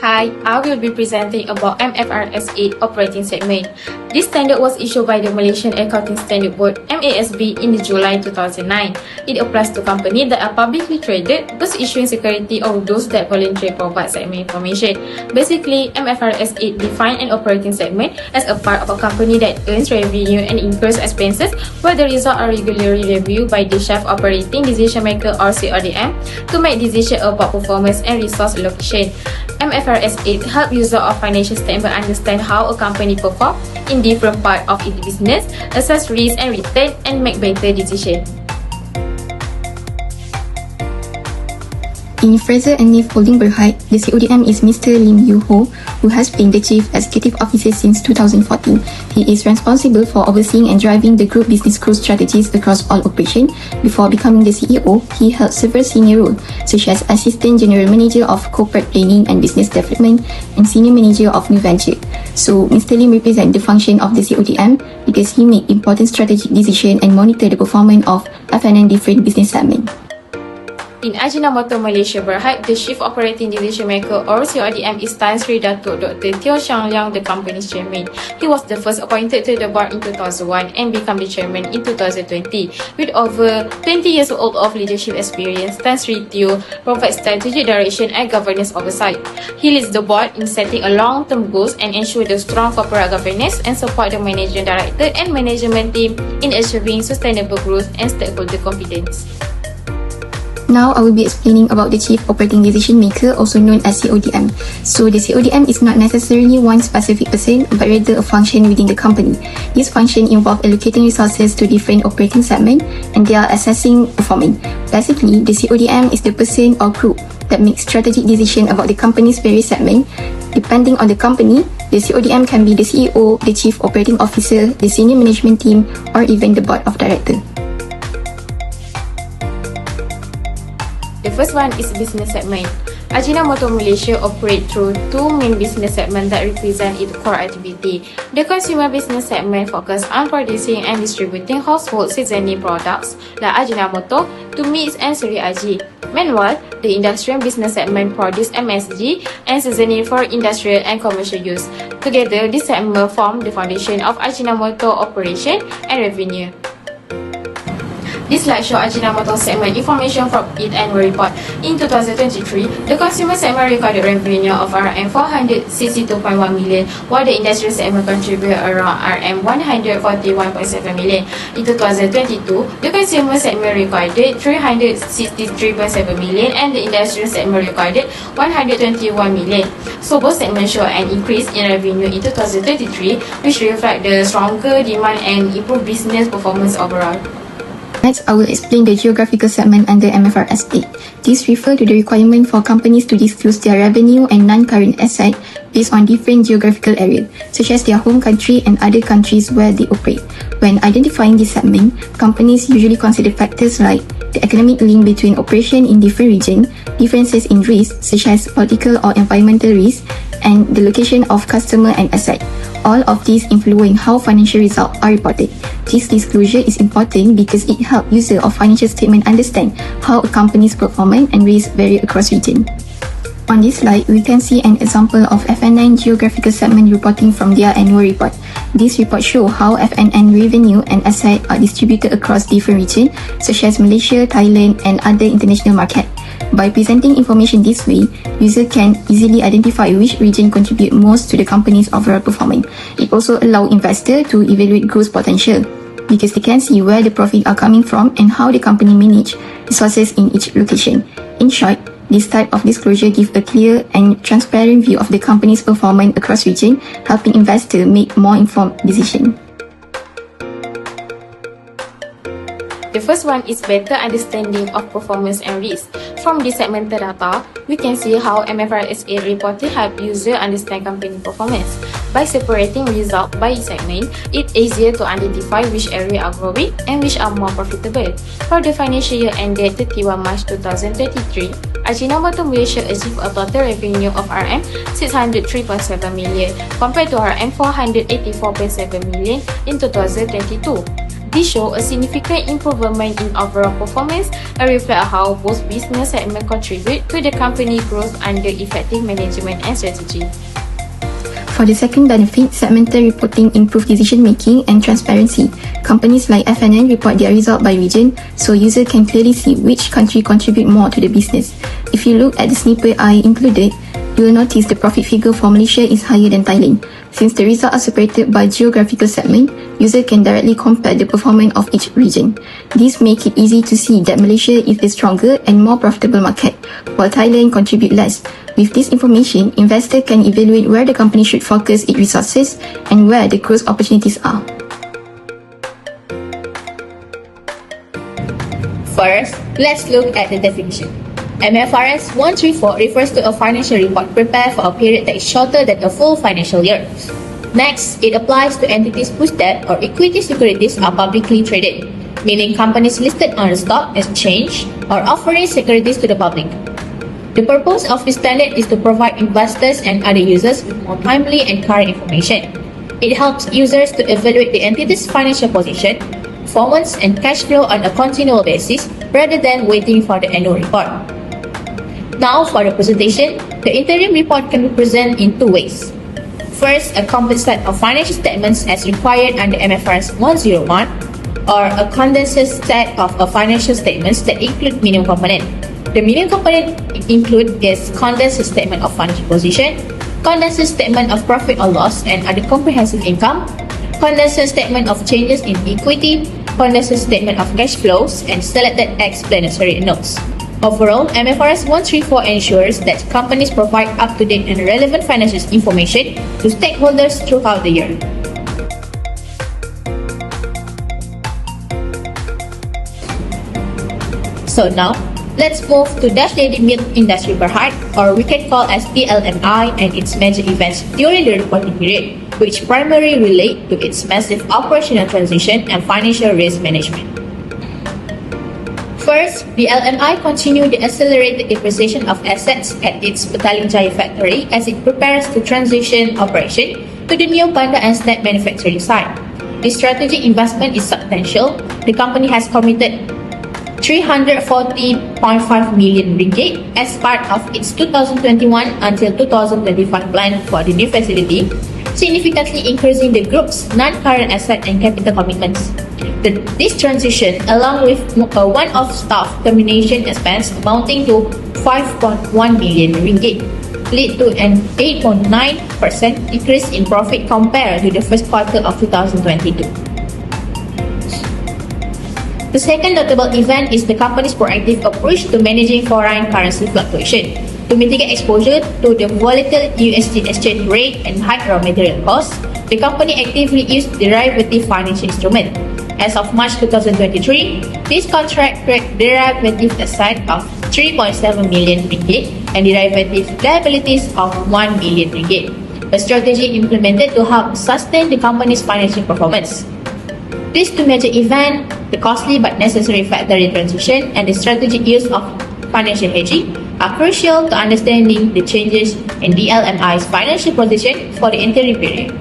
Hi, I will be presenting about MFRS 8 operating segment. This standard was issued by the Malaysian Accounting Standard Board (MASB) in July 2009. It applies to companies that are publicly traded, those issuing security, or those that voluntarily provide segment information. Basically, MFRS 8 defines an operating segment as a part of a company that earns revenue and incurs expenses, where the results are regularly reviewed by the Chief Operating Decision Maker or CODM to make decisions about performance and resource allocation. MFRS 8 helps users of financial statement understand how a company performs in different parts of its business, assess risk and return, and make better decisions. In Fraser and Neff Holding Berhad, the CODM is Mr. Lim Yu Ho, who has been the Chief Executive Officer since 2014. He is responsible for overseeing and driving the group business growth strategies across all operations. Before becoming the CEO, he held several senior roles, such as Assistant General Manager of Corporate Planning and Business Development and Senior Manager of New Venture. So, Mr. Lim represents the function of the CODM because he makes important strategic decisions and monitor the performance of FNN different business segments. In Ajinomoto Malaysia Berhad, the Chief Operating Decision Maker or CODM is Tan Sri Datuk Dr. Teo Xiang Liang, the company's chairman. He was the first appointed to the board in 2001 and became the chairman in 2020. With over 20 years old of leadership experience, Tan Sri Teo provides strategic direction and governance oversight. He leads the board in setting a long-term goals and ensure the strong corporate governance and support the managing director and management team in achieving sustainable growth and stakeholder confidence. Now, I will be explaining about the Chief Operating Decision Maker, also known as CODM. So, the CODM is not necessarily one specific person, but rather a function within the company. This function involves allocating resources to different operating segments, and they are assessing performance. Basically, the CODM is the person or group that makes strategic decisions about the company's various segments. Depending on the company, the CODM can be the CEO, the Chief Operating Officer, the Senior Management Team, or even the Board of Directors. The first one is business segment. Ajinomoto Malaysia operates through two main business segments that represent its core activity. The consumer business segment focuses on producing and distributing household seasoning products like Ajinomoto to meats and Suri Aji. Meanwhile, the industrial business segment produces MSG and seasoning for industrial and commercial use. Together, this segment forms the foundation of Ajinomoto operation and revenue. This slide shows Ajinomoto segment information from its annual report. In 2023, the consumer segment recorded revenue of RM462.1 million, while the industrial segment contributed around RM141.7 million. In 2022, the consumer segment recorded RM363.7 million and the industrial segment recorded RM121 million. So both segments show an increase in revenue in 2023, which reflects the stronger demand and improved business performance overall. Next, I will explain the geographical segment under MFRS 8. This refers to the requirement for companies to disclose their revenue and non-current assets based on different geographical areas, such as their home country and other countries where they operate. When identifying this segment, companies usually consider factors like the economic link between operations in different regions, differences in risk, such as political or environmental risk, and the location of customer and asset. All of these influence how financial results are reported. This disclosure is important because it helps users of financial statement understand how a company's performance and risk vary across regions. On this slide, we can see an example of FNN geographical segment reporting from their annual report. This report shows how FNN revenue and assets are distributed across different regions, such as Malaysia, Thailand, and other international markets. By presenting information this way, users can easily identify which region contribute most to the company's overall performance. It also allows investors to evaluate growth potential because they can see where the profits are coming from and how the company manage resources in each location. In short, this type of disclosure gives a clear and transparent view of the company's performance across regions, helping investors make more informed decisions. The first one is better understanding of performance and risk. From this segmented data, we can see how MFRS 8 reporting help users understand company performance. By separating results by segment, it's easier to identify which areas are growing and which are more profitable. For the financial year ended 31 March 2023, Ajinomoto Malaysia achieved a total revenue of RM603.7 million compared to RM484.7 million in 2022. This shows a significant improvement in overall performance and reflect how both business segments contribute to the company growth under effective management and strategy. For the second benefit, segmental reporting improves decision-making and transparency. Companies like FNN report their result by region, so users can clearly see which country contribute more to the business. If you look at the snippet I included, you will notice the profit figure for Malaysia is higher than Thailand. Since the results are separated by geographical segment, users can directly compare the performance of each region. This makes it easy to see that Malaysia is the stronger and more profitable market, while Thailand contributes less. With this information, investors can evaluate where the company should focus its resources and where the growth opportunities are. First, let's look at the definition. MFRS 134 refers to a financial report prepared for a period that is shorter than a full financial year. Next, it applies to entities whose debt or equity securities are publicly traded, meaning companies listed on the stock exchange or offering securities to the public. The purpose of this standard is to provide investors and other users with more timely and current information. It helps users to evaluate the entity's financial position, performance, and cash flow on a continual basis rather than waiting for the annual report. Now, for the presentation, the interim report can be presented in two ways. First, a complete set of financial statements as required under MFRS 101, or a condensed set of financial statements that include minimum component. The minimum component include is condensed statement of financial position, condensed statement of profit or loss and other comprehensive income, condensed statement of changes in equity, condensed statement of cash flows, and selected explanatory notes. Overall, MFRS 134 ensures that companies provide up-to-date and relevant financial information to stakeholders throughout the year. So now, let's move to Dash-Daily Milk Industry Berhad, or we can call as DLMI, and its major events during the reporting period, which primarily relate to its massive operational transition and financial risk management. First, the LMI continued the accelerated depreciation of assets at its Petaling Jaya factory as it prepares to transition operation to the new Bandar and Snack manufacturing site. The strategic investment is substantial. The company has committed 340.5 million ringgit as part of its 2021 until 2025 plan for the new facility, significantly increasing the group's non-current asset and capital commitments. This transition, along with a one-off staff termination expense amounting to 5.1 million ringgit, lead to an 8.9% decrease in profit compared to the first quarter of 2022. The second notable event is the company's proactive approach to managing foreign currency fluctuation. To mitigate exposure to the volatile USD exchange rate and high raw material costs, the company actively used derivative financial instruments. As of March 2023, this contract tracked derivative asset of 3.7 million ringgit and derivative liabilities of 1 million ringgit, a strategy implemented to help sustain the company's financial performance. These two major events, the costly but necessary factory transition and the strategic use of financial hedging, are crucial to understanding the changes in DLMI's financial position for the interim period.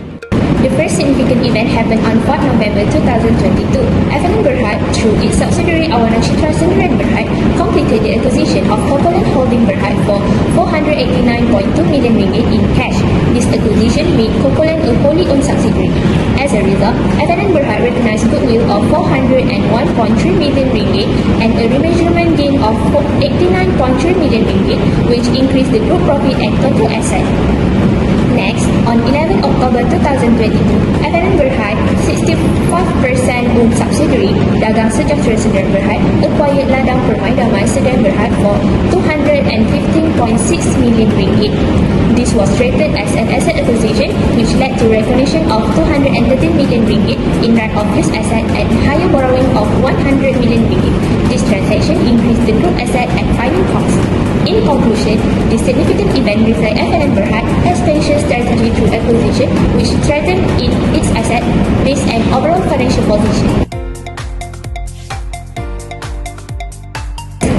The first significant event happened on 4 November 2022. FNN Berhad, through its subsidiary Awana Citra Sendirian Berhad, completed the acquisition of Cocoland Holding Berhad for 489.2 million ringgit in cash. This acquisition made Cocoland a wholly owned subsidiary. As a result, FNN Berhad recognized goodwill of 401.3 million ringgit and a remeasurement gain of 89.3 million ringgit, which increased the group profit and total asset. Next, on 11 October 2022, FNN Berhad, 65% owned subsidiary Dagang Sejahtera Sdn Berhad, acquired Ladang Permai Damai Sdn Berhad for 215.6 million ringgit. This was treated as an asset acquisition, which led to recognition of 213 million ringgit in right-of-use asset and higher borrowing of 100 million ringgit. This transaction increased the group asset and funding costs. In conclusion, this significant event reflects FNN Berhad expansion strategy through acquisition, which strengthened its asset base and overall financial position.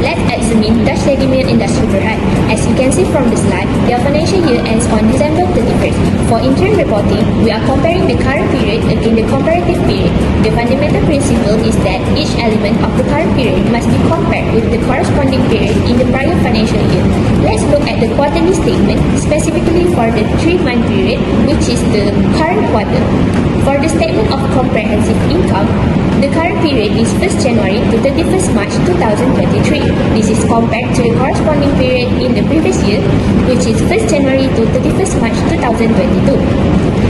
Let's examine Dash-Daily Milk Industry Berhad. As you can see from the slide, their financial year ends on December 31st. For interim reporting, we are comparing the current period against the comparative period. The fundamental principle is that each element of the current period must be compared with the corresponding period in the prior financial year. Let's look at the quarterly statement, specifically for the 3-month period, which is the current quarter. For the statement of comprehensive income, the current period is 1st January to 31st March 2023. This is compared to the corresponding period in the previous year, which is 1st January to 31st March 2022.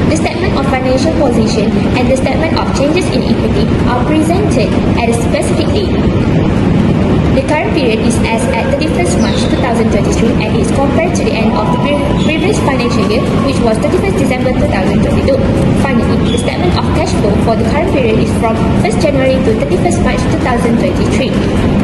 The statement of financial position and the statement of changes in equity are presented at a specific date. The current period is as at 31st March 2023 and is compared to the end of the previous financial year, which was 31st December 2022. Finally, the statement of cash flow for the current period is from 1st January to 31st March 2023,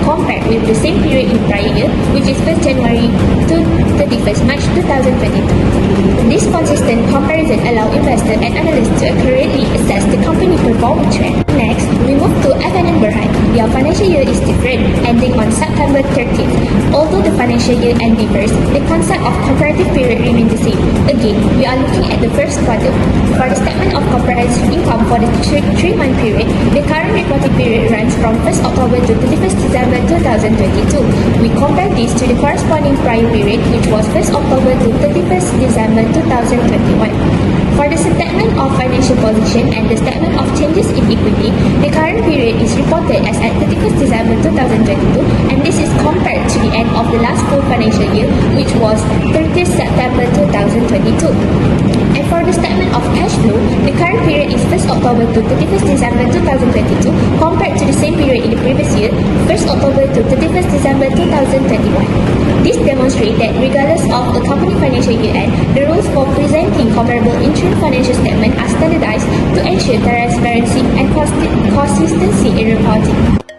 compared with the same period in prior year, which is 1st January to 31st March 2022. This consistent comparison allows investors and analysts to accurately assess the company performance trend. Next, we move to F&N Berhad. Their financial year is different, ending on September 30th. Although the financial year end differs, the concept of comparative period remains the same. Again, we are looking at the first quarter. For the statement of comprehensive income for the 3-month period, the current reporting period runs from 1st October to 31st December 2022. We compare this to the corresponding prior period, which was 1st October to 31st December 2021. For the statement of financial position and the statement of changes in equity, the current period is reported as at 31st December 2022, and this is compared to the end of the last full financial year, which was 30th September 2022. And for the statement of cash flow, the current period is 1st October to 31st December 2022, compared to the same period in the previous year, 1st October to 31st December 2021. This demonstrates that regardless of a company financial year end, the rules for presenting comparable interim financial statement are standardized to ensure transparency and consistency in reporting.